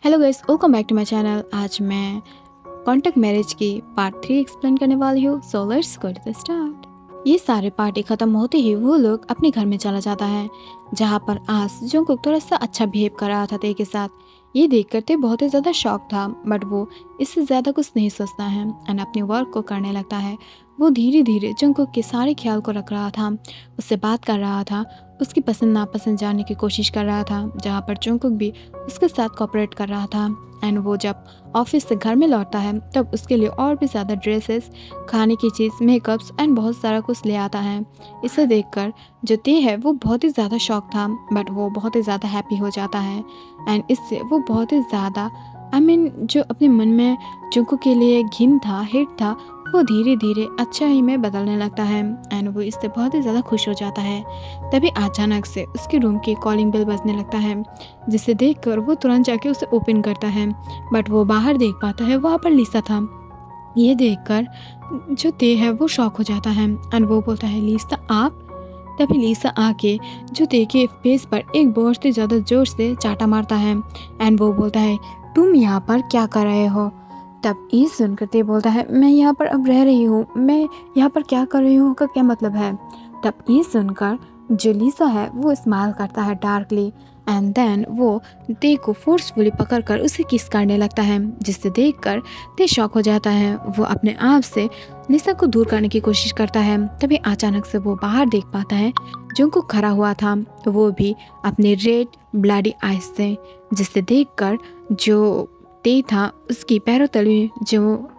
Hello guys, welcome back to my channel. आज मैं contract marriage की पार्ट 3 एक्सप्लेन करने वाली हूँ। So let's go to the start. ये सारे पार्टी खत्म होते ही वो लोग अपने घर में चला जाता है, जहाँ पर आज जंगकुक थोड़ा सा अच्छा बिहेव कर रहा था ते के साथ। ये देख कर ते बहुत ही ज़्यादा शॉक था, बट वो इससे ज़्यादा कुछ नहीं सोचता है एंड अपने वर्क को करने लगता है। वो धीरे धीरे जंगकुक के सारे ख्याल को रख रहा था, उससे बात कर रहा था, उसकी पसंद नापसंद जानने की कोशिश कर रहा था, जहाँ पर जंगकुक भी उसके साथ कोऑपरेट कर रहा था। एंड वो जब ऑफिस से घर में लौटता है तब उसके लिए और भी ज़्यादा ड्रेसेस, खाने की चीज़, मेकअप्स एंड बहुत सारा कुछ ले आता है। इसे देखकर जो ते है वो बहुत ही ज़्यादा शॉक था, बट वो बहुत ही ज़्यादा हैप्पी हो जाता है। एंड इससे वो बहुत ही ज़्यादा जो अपने मन में जुंकू के लिए घिन था, हिट था, वो धीरे धीरे अच्छाई में बदलने लगता है। एंड वो इससे बहुत ही ज़्यादा खुश हो जाता है। तभी अचानक से उसके रूम की कॉलिंग बेल बजने लगता है, जिसे देखकर वो तुरंत जाके उसे ओपन करता है। बट वो बाहर देख पाता है वहाँ पर लिसा था। ये देखकर जो ते है वो शॉक हो जाता है एंड वो बोलता है, लिसा आप? तभी लिसा आके जो ते के फेस पर एक बहुत ही ज़्यादा जोर से चाटा मारता है एंड वो बोलता है, तुम यहाँ पर क्या कर रहे हो? तब ये सुनकर ते बोलता है, मैं यहाँ पर अब रह रही हूँ, मैं यहाँ पर क्या कर रही हूँ का क्या मतलब है? तब ये सुनकर जो लिसा है वो स्माइल करता है डार्कली एंड देन वो ते को फोर्सफुली पकड़कर उसे किस करने लगता है, जिससे देखकर ते शॉक हो जाता है। वो अपने आप से लिसा को दूर करने की कोशिश करता है। तभी अचानक से वो बाहर देख पाता है जंगकुक खड़ा हुआ था, वो भी अपने रेड ब्लडी आइज से, जिससे देखकर जो ते था उसकी पैरों तले जो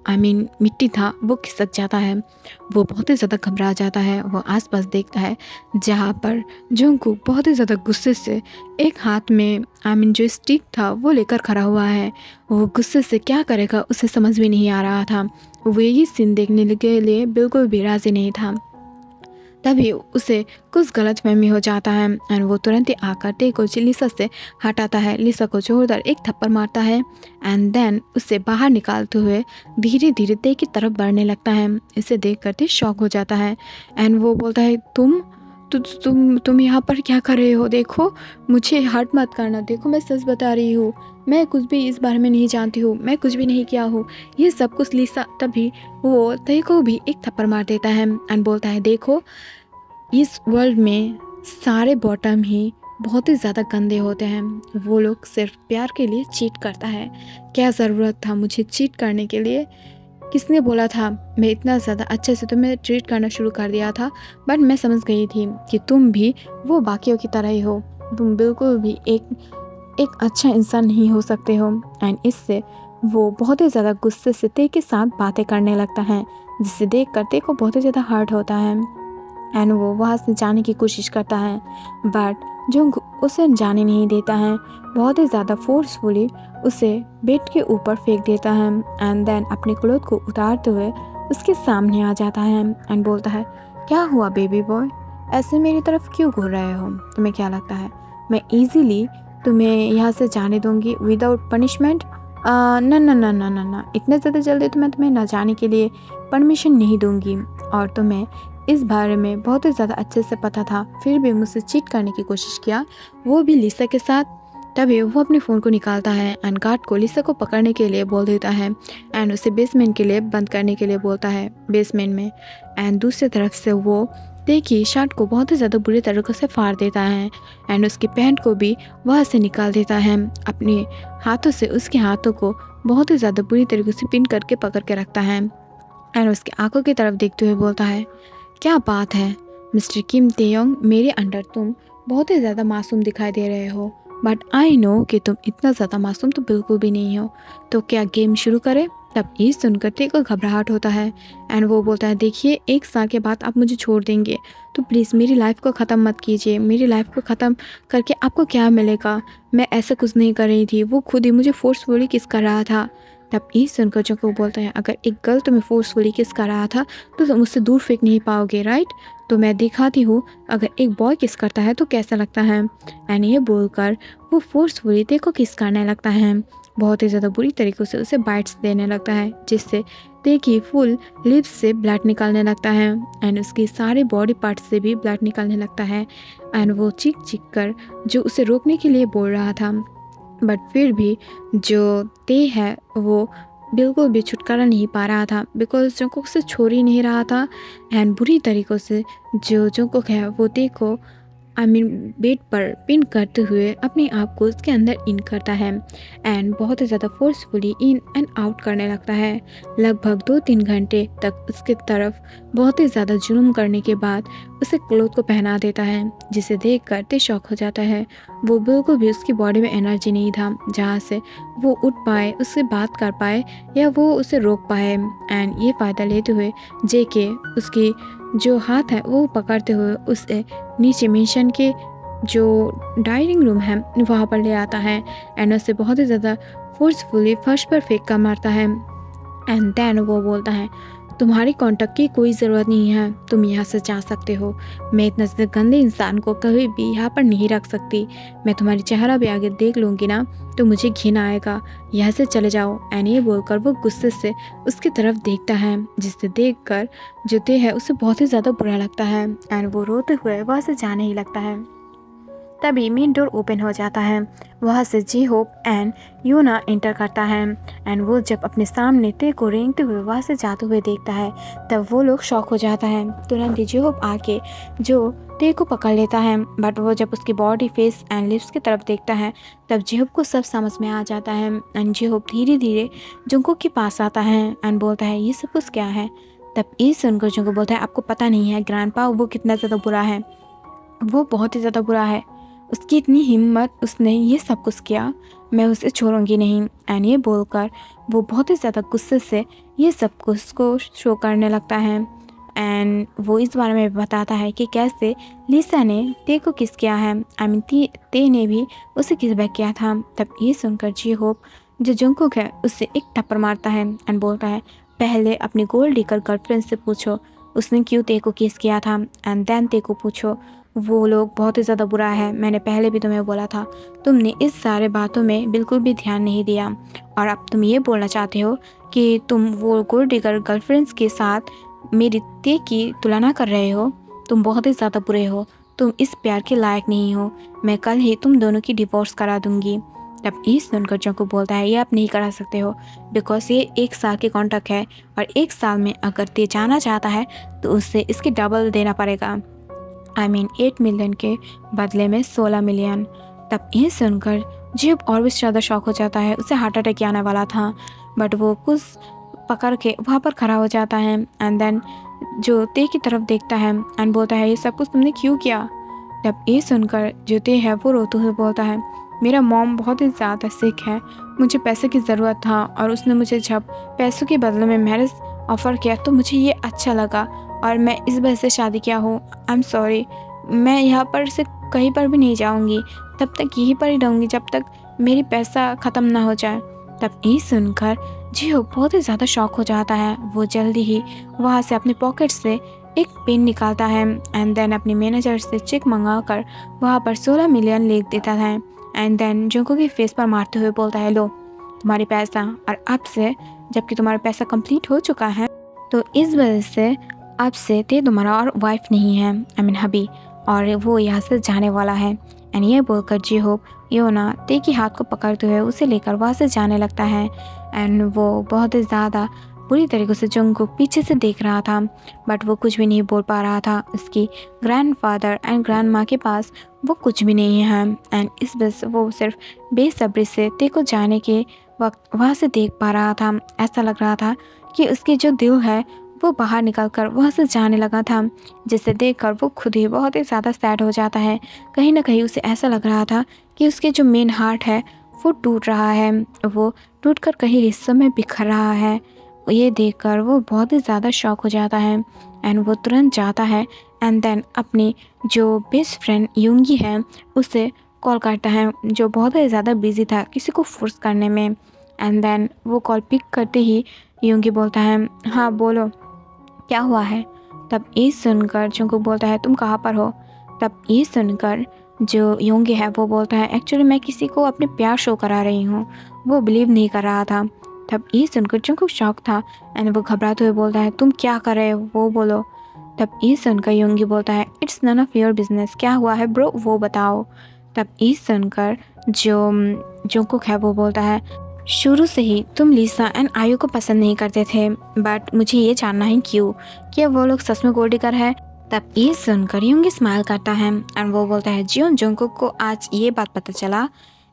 मिट्टी था वो खिसक जाता है। वो बहुत ही ज़्यादा घबरा जाता है। वो आसपास देखता है जहाँ पर जंगकुक बहुत ही ज़्यादा गुस्से से एक हाथ में जो स्टिक था वो लेकर खड़ा हुआ है। वो गुस्से से क्या करेगा उसे समझ में नहीं आ रहा था। वो ये सीन देखने के लिए बिल्कुल भी राज़ी नहीं था। तभी उसे कुछ गलतफहमी हो जाता है और वो तुरंत ही आकर ते को लिसा से हटाता है, लिसा को जोरदार एक थप्पड़ मारता है एंड देन उसे बाहर निकालते हुए धीरे धीरे ते की तरफ बढ़ने लगता है। इसे देख कर ते शॉक हो जाता है एंड वो बोलता है, तुम यहाँ पर क्या कर रहे हो? देखो, मुझे हर्ट मत करना, देखो मैं सच बता रही हूँ, मैं कुछ भी इस बारे में नहीं जानती हूँ, मैं कुछ भी नहीं किया हूँ, ये सब कुछ लिसा। तभी वो ते को भी एक थप्पड़ मार देता है एंड बोलता है, देखो इस वर्ल्ड में सारे बॉटम ही बहुत ही ज़्यादा गंदे होते हैं, वो लोग सिर्फ प्यार के लिए चीट करता है। क्या ज़रूरत था मुझे चीट करने के लिए? किसने बोला था? मैं इतना ज़्यादा अच्छे से तुम्हें ट्रीट करना शुरू कर दिया था, बट मैं समझ गई थी कि तुम भी वो बाकियों की तरह ही हो, तुम बिल्कुल भी एक अच्छा इंसान नहीं हो सकते हो। एंड इससे वो बहुत ही ज़्यादा गुस्से से ते के साथ बातें करने लगता है, जिससे देख कर ते को बहुत ही ज़्यादा हर्ट होता है एंड वो वहाँ से जाने की कोशिश करता है, बट जो उसे जाने नहीं देता है, बहुत ही ज़्यादा फोर्सफुली उसे बेड के ऊपर फेंक देता है एंड देन अपने क्लोथ को उतारते हुए उसके सामने आ जाता है एंड बोलता है, क्या हुआ बेबी बॉय, ऐसे मेरी तरफ क्यों घूर रहे हो? तुम्हें क्या लगता है मैं इजीली तुम्हें यहाँ से जाने दूंगी विदाउट पनिशमेंट? ना ना ना ना ना ना, इतने ज़्यादा जल्दी तो मैं तुम्हें ना जाने के लिए परमिशन नहीं दूंगी। और तुम्हें इस बारे में बहुत ही ज़्यादा अच्छे से पता था, फिर भी मुझसे चीट करने की कोशिश किया, वो भी लिसा के साथ। तभी वो अपने फ़ोन को निकालता है एंड गार्ड को लिसा को पकड़ने के लिए बोल देता है एंड उसे बेसमेंट के लिए बंद करने के लिए बोलता है, बेसमेंट में। एंड दूसरी तरफ से वो देखी शर्ट को बहुत ही ज़्यादा बुरी तरीके से फाड़ देता है एंड उसकी पैंट को भी वहाँ से निकाल देता है। अपने हाथों से उसके हाथों को बहुत ही ज़्यादा बुरी तरीके से पिन करके पकड़ के रखता है एंड उसकी आंखों की तरफ देखते हुए बोलता है, क्या बात है मिस्टर किम तेयोंग, मेरे अंडर तुम बहुत ही ज़्यादा मासूम दिखाई दे रहे हो, बट आई नो कि तुम इतना ज़्यादा मासूम तो बिल्कुल भी नहीं हो, तो क्या गेम शुरू करें? तब ये सुनकर ते को घबराहट होता है एंड वो बोलता है, देखिए 1 साल के बाद आप मुझे छोड़ देंगे तो प्लीज़ मेरी लाइफ को ख़त्म मत कीजिए, मेरी लाइफ को ख़त्म करके आपको क्या मिलेगा? मैं ऐसा कुछ नहीं कर रही थी, वो खुद ही मुझे फोर्सफुली किस कर रहा था। तब ये सुनकर जो को बोलता है, अगर एक गर्ल तुम्हें फोर्सफुली किस कर रहा था तो तुम उससे दूर फेंक नहीं पाओगे, राइट? तो मैं दिखाती हूँ अगर एक बॉय किस करता है तो कैसा लगता है। एंड ये बोलकर वो फोर्सफुली ते को किस करने लगता है, बहुत ही ज़्यादा बुरी तरीक़े से उसे बाइट्स देने लगता है, जिससे ते की फुल लिप्स से ब्लड निकलने लगता है एंड उसकी सारे बॉडी पार्ट्स से भी ब्लड निकलने लगता है। एंड वो चीख चीख कर जो उसे रोकने के लिए बोल रहा था, बट फिर भी जो ते है वो बिल्कुल भी छुटकारा नहीं पा रहा था, बिकॉज जंगकुक से छोड़ ही नहीं रहा था। एंड बुरी तरीक़ों से जो जंगकुक है वो ते को बेड पर पिन करते हुए अपने आप को उसके अंदर इन करता है एंड बहुत ही ज़्यादा फोर्सफुली इन एंड आउट करने लगता है। लगभग 2-3 घंटे तक उसके तरफ बहुत ही ज़्यादा जुल्म करने के बाद उसे क्लोथ को पहना देता है, जिसे देख कर ते शॉक हो जाता है। वो बिल्कुल भी उसकी बॉडी में एनर्जी नहीं था जहाँ से वो उठ पाए, उससे बात कर पाए या वो उसे रोक पाए। एंड ये फ़ायदा लेते हुए जेके उसकी जो हाथ है वो पकड़ते हुए उसे नीचे मेंशन के जो डाइनिंग रूम है वहाँ पर ले आता है एंड उसे बहुत ही ज़्यादा फोर्सफुली फर्श पर फेंक कर मारता है। एंड देन वो बोलता है, तुम्हारी कॉन्टैक्ट की कोई ज़रूरत नहीं है, तुम यहाँ से जा सकते हो। मैं इतने से गंदे इंसान को कभी भी यहाँ पर नहीं रख सकती। मैं तुम्हारी चेहरा भी आगे देख लूँगी ना तो मुझे घिन आएगा। यहाँ से चले जाओ। एंड ये बोलकर वो गुस्से से उसकी तरफ देखता है, जिसे देखकर जो ते है उसे बहुत ही ज़्यादा बुरा लगता है एंड वो रोते हुए वहाँ से जाने ही लगता है। तभी मेन डोर ओपन हो जाता है। वहाँ से जी होप एंड यूना एंटर करता है एंड वो जब अपने सामने ते को रेंगते हुए वहाँ से जाते हुए देखता है तब वो लोग शॉक हो जाता है। तुरंत ही जी होप आके जो ते को पकड़ लेता है, बट वो जब उसकी बॉडी, फेस एंड लिप्स की तरफ देखता है तब जी होप को सब समझ में आ जाता है एंड जी होप धीरे धीरे जुंगकुक के पास आता है एंड बोलता है, ये सब कुछ क्या है। तब ये सुनकर जुंगकुक बोलता है, आपको पता नहीं है ग्रैंडपा वो कितना ज़्यादा बुरा है, वो बहुत ही ज़्यादा बुरा है। उसकी इतनी हिम्मत, उसने ये सब कुछ किया, मैं उसे छोड़ूंगी नहीं। एंड ये बोलकर वो बहुत ही ज़्यादा गुस्से से ये सब कुछ को शो करने लगता है एंड वो इस बारे में बताता है कि कैसे लिसा ने ते को किस किया है। ते ने भी उसे किस बैक किया था। तब ये सुनकर जी होप जो जंगकुक है उससे एक टप्पर मारता है एंड बोलता है, पहले अपनी गोल्ड डिगर गर्लफ्रेंड से पूछो उसने क्यों ते को किस किया था एंड देन ते को पूछो। वो लोग बहुत ही ज़्यादा बुरा है, मैंने पहले भी तुम्हें बोला था, तुमने इस सारे बातों में बिल्कुल भी ध्यान नहीं दिया और अब तुम ये बोलना चाहते हो कि तुम वो गोल्ड डिगर गर्लफ्रेंड्स के साथ मेरी ते की तुलना कर रहे हो। तुम बहुत ही ज़्यादा बुरे हो, तुम इस प्यार के लायक नहीं हो। मैं कल ही तुम दोनों की डिवोर्स करा दूंगी। तब ये सुनकर जंगकुक बोलता है, ये आप नहीं करा सकते हो बिकॉज ये 1 साल के कॉन्ट्रैक्ट है और 1 साल में अगर ते जाना चाहता है तो उससे इसके डबल देना पड़ेगा। 8 मिलियन के बदले में 16 मिलियन। तब ये सुनकर जीव और भी ज़्यादा शॉक हो जाता है। उसे हार्ट अटैक आने वाला था बट वो कुछ पकड़ के वहाँ पर खड़ा हो जाता है एंड देन जो ते की तरफ देखता है एंड बोलता है, ये सब कुछ तुमने क्यों किया। तब ये सुनकर जो ते है वो रोते हुए बोलता है, मेरा मॉम बहुत ही ज़्यादा सिक है, मुझे पैसे की ज़रूरत था और उसने मुझे जब पैसों के बदले में मैरिज ऑफ़र किया तो मुझे ये अच्छा लगा और मैं इस वजह से शादी किया हूँ। आई एम सॉरी, मैं यहाँ पर से कहीं पर भी नहीं जाऊँगी, तब तक यहीं पर ही रहूँगी जब तक मेरी पैसा ख़त्म ना हो जाए। तब ये सुनकर जियो बहुत ही ज़्यादा शॉक हो जाता है। वो जल्दी ही वहाँ से अपने पॉकेट से एक पेन निकालता है एंड देन अपने मैनेजर से चेक मंगा कर वहाँ पर 16 मिलियन लिख देता है एंड देन जंगकुक के फेस पर मारते हुए बोलता है, लो तुम्हारी पैसा, और अब से जबकि तुम्हारा पैसा कंप्लीट हो चुका है तो इस वजह से अब से ते तुम्हारा और वाइफ नहीं है, हबी, और वो यहाँ से जाने वाला है। एंड ये बोलकर जी होप योना ते की हाथ को पकड़ते हुए उसे लेकर वहाँ से जाने लगता है एंड वो बहुत ही ज़्यादा बुरी तरीके से जंगकुक पीछे से देख रहा था बट वो कुछ भी नहीं बोल पा रहा था। उसकी ग्रैंडफादर एंड ग्रैंड माँ के पास वो कुछ भी नहीं है एंड इस वजह से वो सिर्फ बेसब्री से ते को जाने के वक्त वहाँ से देख पा रहा था। ऐसा लग रहा था कि उसकी जो दिल है वो बाहर निकलकर वहाँ से जाने लगा था, जिसे देखकर वो खुद ही बहुत ही ज़्यादा सैड हो जाता है। कहीं ना कहीं उसे ऐसा लग रहा था कि उसके जो मेन हार्ट है वो टूट रहा है, वो टूटकर कहीं हिस्सों में बिखर रहा है। ये देखकर वो बहुत ही ज़्यादा शॉक हो जाता है एंड वो तुरंत जाता है एंड देन अपनी जो बेस्ट फ्रेंड युंगी है उसे कॉल करता है, जो बहुत ही ज़्यादा बिजी था किसी को फोर्स करने में। एंड देन वो कॉल पिक करते ही युंगी बोलता है, हाँ बोलो क्या हुआ है। तब ये सुनकर जंगकुक बोलता है, तुम कहाँ पर हो। तब ये सुनकर जो योंगी है वो बोलता है, एक्चुअली मैं किसी को अपने प्यार शो करा रही हूँ। वो बिलीव नहीं कर रहा था। तब ये सुनकर जंगकुक शॉक था एंड वो घबराते हुए बोलता है, तुम क्या कर रहे हो वो बोलो। तब ये सुनकर योंगी बोलता है, it's none of your business, क्या हुआ है ब्रो वो बताओ। तब ये सुनकर जो जंगकुक है वो बोलता है, शुरू से ही तुम लिसा एंड आयु को पसंद नहीं करते थे, बट मुझे ये जानना है क्यों, क्या वो लोग सच में गोल्ड डिगर है। तब ये सुनकर यूंगी स्माइल करता है एंड वो बोलता है जियोन जंगकुक को आज ये बात पता चला,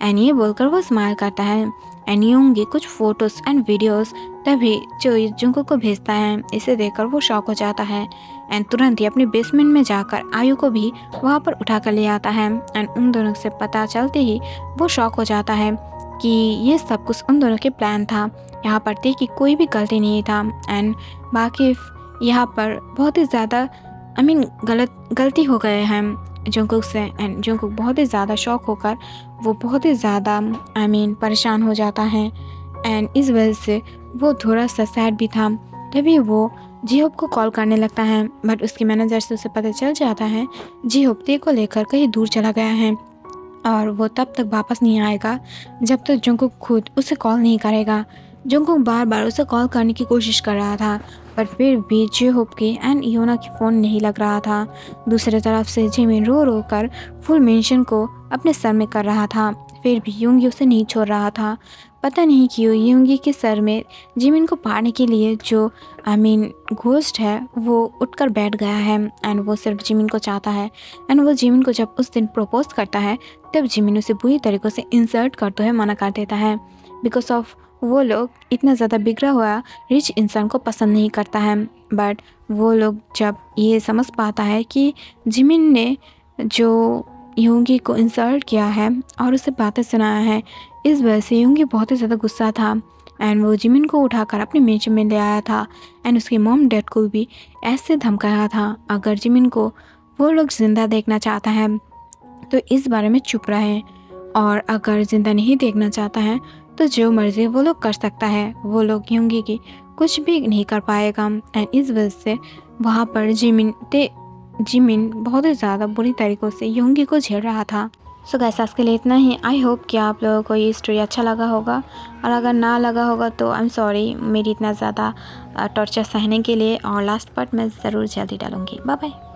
एंड ये बोलकर वो स्माइल करता है एंड यूंगी कुछ फोटोज एंड वीडियोस तभी जो जंगकुक को भेजता है। इसे देखकर वो शॉक हो जाता है एंड तुरंत ही अपने बेसमेंट में जाकर आयु को भी वहाँ पर उठा कर ले आता है एंड उन दोनों से पता चलते ही वो शॉक हो जाता है कि ये सब कुछ उन दोनों के प्लान था। यहाँ पर थी कि कोई भी गलती नहीं था एंड बाकी यहाँ पर बहुत ही ज़्यादा गलती हो गए हैं जंगकुक से एंड जंगकुक बहुत ही ज़्यादा शॉक होकर वो बहुत ही ज़्यादा परेशान हो जाता है एंड इस वजह से वो थोड़ा सा सैड भी था। तभी वो जीहोप को कॉल करने लगता है, बट उसके मैनेजर से उसे पता चल जाता है जीहोप ते को लेकर कहीं दूर चला गया है और वो तब तक वापस नहीं आएगा जब तक जंगकुक खुद उसे कॉल नहीं करेगा। जंगकुक बार बार उसे कॉल करने की कोशिश कर रहा था, बट फिर भी जीहोप की एंड योना की फ़ोन नहीं लग रहा था। दूसरी तरफ से जिमिन रो रो कर फुल मेंशन को अपने सर में कर रहा था, फिर भी यूंगी उसे नहीं छोड़ रहा था। पता नहीं क्यों यूंगी के सर में जिमिन को पाने के लिए जो घोस्ट है वो उठकर बैठ गया है एंड वो सिर्फ जिमिन को चाहता है एंड वो जिमिन को जब उस दिन प्रपोज करता है तब जिमिन उसे बुरी तरीक़ों से इंसल्ट करते हुए मना कर देता है। बिकॉज ऑफ वो लोग इतना ज़्यादा बिगड़ा हुआ रिच इंसान को पसंद नहीं करता है, बट वो लोग जब ये समझ पाता है कि जिमिन ने जो यूंगी को इंसल्ट किया है और उसे बातें सुनाया है, इस वजह से यूंगी बहुत ही ज़्यादा गुस्सा था एंड वो जिमिन को उठाकर अपने मेंशन में ले आया था एंड उसकी मॉम डैड को भी ऐसे धमकाया था अगर जिमिन को वो लोग ज़िंदा देखना चाहता है तो इस बारे में चुप रहे, और अगर ज़िंदा नहीं देखना चाहता है तो जो मर्जी वो लोग कर सकता है, वो लोग यूंगी की कुछ भी नहीं कर पाएगा। एंड इस वजह से वहाँ पर जिमिन बहुत ही ज़्यादा बुरी तरीक़ों से यूंगी को झेल रहा था। सो गाइस आज के लिए इतना ही। आई होप कि आप लोगों को ये स्टोरी अच्छा लगा होगा, और अगर ना लगा होगा तो आई एम सॉरी मेरी इतना ज़्यादा टॉर्चर सहने के लिए, और लास्ट पार्ट मैं ज़रूर जल्दी डालूँगी। Bye bye.